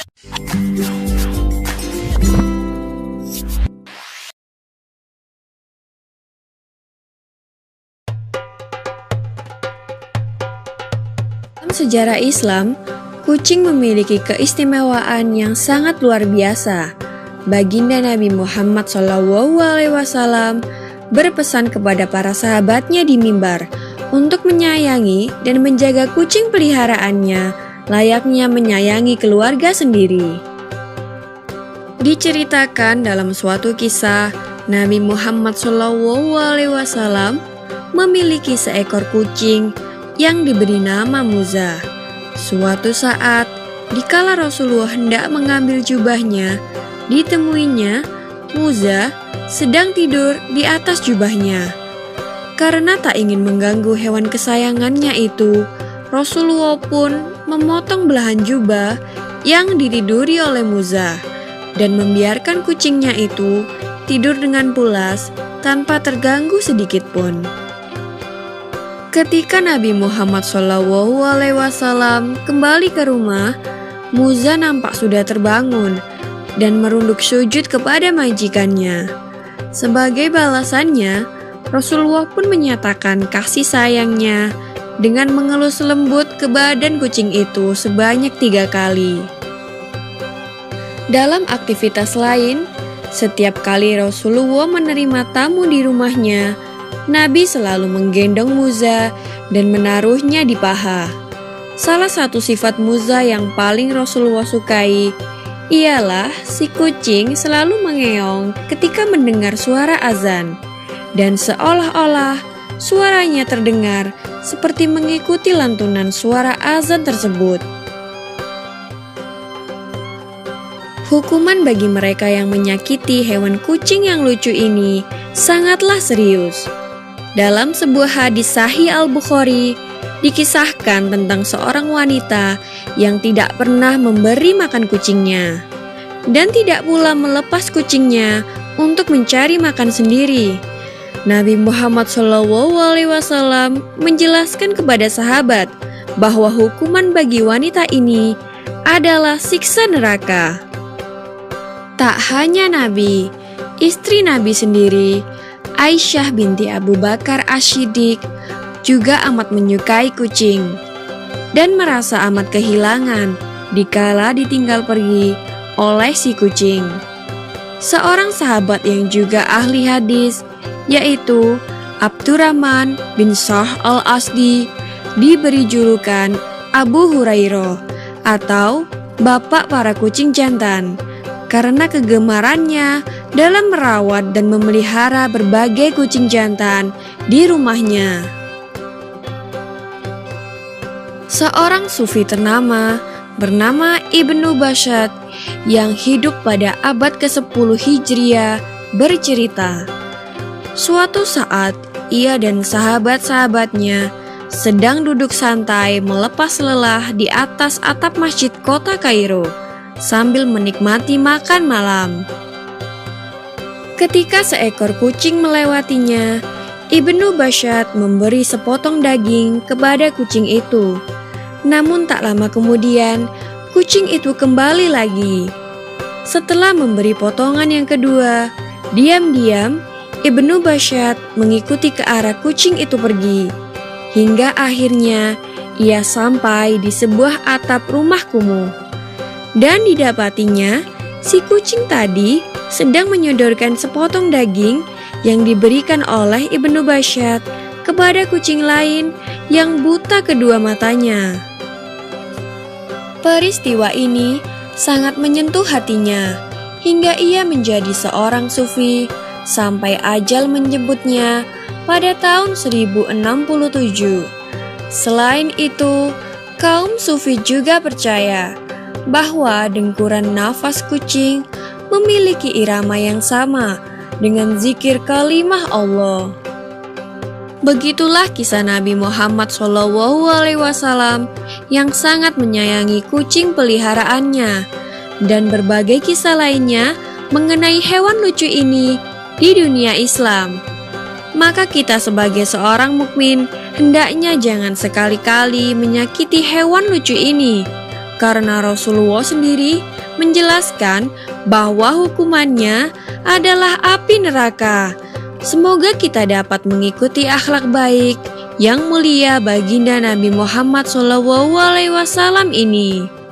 Dalam sejarah Islam, kucing memiliki keistimewaan yang sangat luar biasa. Baginda Nabi Muhammad SAW berpesan kepada para sahabatnya di mimbar untuk menyayangi dan menjaga kucing peliharaannya layaknya menyayangi keluarga sendiri. Diceritakan dalam suatu kisah, Nabi Muhammad SAW memiliki seekor kucing yang diberi nama Muza. Suatu saat, dikala Rasulullah hendak mengambil jubahnya, ditemuinya Muza sedang tidur di atas jubahnya. Karena tak ingin mengganggu hewan kesayangannya itu, Rasulullah pun memotong belahan jubah yang ditiduri oleh Muza dan membiarkan kucingnya itu tidur dengan pulas tanpa terganggu sedikit pun. Ketika Nabi Muhammad SAW kembali ke rumah, Muza nampak sudah terbangun dan merunduk sujud kepada majikannya. Sebagai balasannya, Rasulullah pun menyatakan kasih sayangnya dengan mengelus lembut ke badan kucing itu sebanyak 3 kali. Dalam aktivitas lain, setiap kali Rasulullah menerima tamu di rumahnya, Nabi selalu menggendong Muza dan menaruhnya di paha. Salah satu sifat Muza yang paling Rasulullah sukai ialah si kucing selalu mengeong ketika mendengar suara azan, dan seolah-olah suaranya terdengar seperti mengikuti lantunan suara azan tersebut. Hukuman bagi mereka yang menyakiti hewan kucing yang lucu ini sangatlah serius. Dalam sebuah hadis Sahih Al-Bukhari, dikisahkan tentang seorang wanita yang tidak pernah memberi makan kucingnya dan tidak pula melepas kucingnya untuk mencari makan sendiri. Nabi Muhammad SAW menjelaskan kepada sahabat bahwa hukuman bagi wanita ini adalah siksa neraka. Tak hanya Nabi, istri Nabi sendiri, Aisyah binti Abu Bakar Asy-Syiddiq, juga amat menyukai kucing dan merasa amat kehilangan dikala ditinggal pergi oleh si kucing. Seorang sahabat yang juga ahli hadis, yaitu Abdurrahman bin Sakhr al-Asdi, diberi julukan Abu Hurairah atau bapak para kucing jantan karena kegemarannya dalam merawat dan memelihara berbagai kucing jantan di rumahnya. Seorang sufi ternama bernama Ibnu Bashad yang hidup pada abad ke-10 Hijriah bercerita, suatu saat ia dan sahabat-sahabatnya sedang duduk santai melepas lelah di atas atap masjid kota Kairo sambil menikmati makan malam. Ketika seekor kucing melewatinya, Ibnu Bashad memberi sepotong daging kepada kucing itu. Namun tak lama kemudian, kucing itu kembali lagi. Setelah memberi potongan yang kedua, diam-diam Ibnu Bashad mengikuti ke arah kucing itu pergi. Hingga akhirnya ia sampai di sebuah atap rumah kumuh. Dan didapatinya, si kucing tadi sedang menyodorkan sepotong daging yang diberikan oleh Ibnu Bashad kepada kucing lain yang buta kedua matanya. Peristiwa ini sangat menyentuh hatinya hingga ia menjadi seorang sufi sampai ajal menjemputnya pada tahun 1067. Selain itu, kaum sufi juga percaya bahwa dengkuran nafas kucing memiliki irama yang sama dengan zikir kalimah Allah. Begitulah kisah Nabi Muhammad SAW yang sangat menyayangi kucing peliharaannya, dan berbagai kisah lainnya mengenai hewan lucu ini di dunia Islam. Maka kita sebagai seorang mukmin hendaknya jangan sekali-kali menyakiti hewan lucu ini, karena Rasulullah sendiri menjelaskan bahwa hukumannya adalah api neraka. Semoga kita dapat mengikuti akhlak baik yang mulia baginda Nabi Muhammad SAW ini.